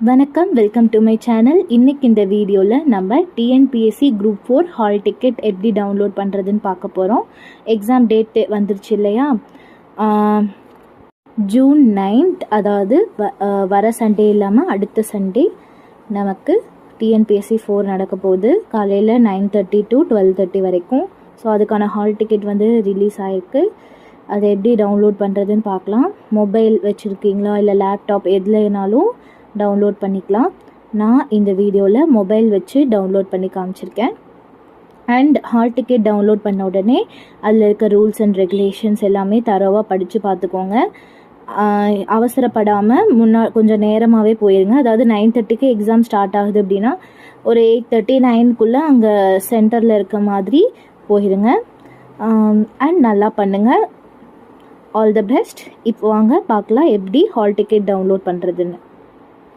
வணக்கம், welcome to my channel. இன்றைக்கி இந்த வீடியோவில் நம்ம டிஎன்பிஎஸ்சி குரூப் 4 ஹால் டிக்கெட் எப்படி டவுன்லோட் பண்ணுறதுன்னு பார்க்க போகிறோம். எக்ஸாம் டேட் வந்துருச்சு இல்லையா, ஜூன் 9th, அதாவது வர சண்டே இல்லாமல் அடுத்த சண்டே நமக்கு டிஎன்பிஎஸ்சி 4 நடக்க போகுது. காலையில் 9:30 to 12:30 வரைக்கும். ஸோ அதுக்கான ஹால் டிக்கெட் ரிலீஸ் ஆகிருக்கு. அதை எப்படி டவுன்லோட் பண்ணுறதுன்னு பார்க்கலாம். மொபைல் வச்சுருக்கீங்களா இல்லை லேப்டாப் எதுலனாலும் டவுன்லோட் பண்ணிக்கலாம். நான் இந்த வீடியோவில் மொபைல் வச்சு டவுன்லோட் பண்ணி காமிச்சிருக்கேன். அண்ட் ஹால் டிக்கெட் டவுன்லோட் பண்ண உடனே அதில் இருக்க ரூல்ஸ் அண்ட் ரெகுலேஷன்ஸ் எல்லாமே தரோவாக படித்து பார்த்துக்கோங்க. அவசரப்படாமல் கொஞ்சம் நேரமாகவே போயிருங்க. அதாவது 9:30க்கு எக்ஸாம் ஸ்டார்ட் ஆகுது அப்படின்னா ஒரு 8:39 அங்கே சென்டரில் இருக்க மாதிரி போயிருங்க. அண்ட் நல்லா பண்ணுங்கள். All the best. இப்போ வாங்க பார்க்கலாம் எப்படி ஹால் டிக்கெட் டவுன்லோட் பண்ணுறதுன்னு.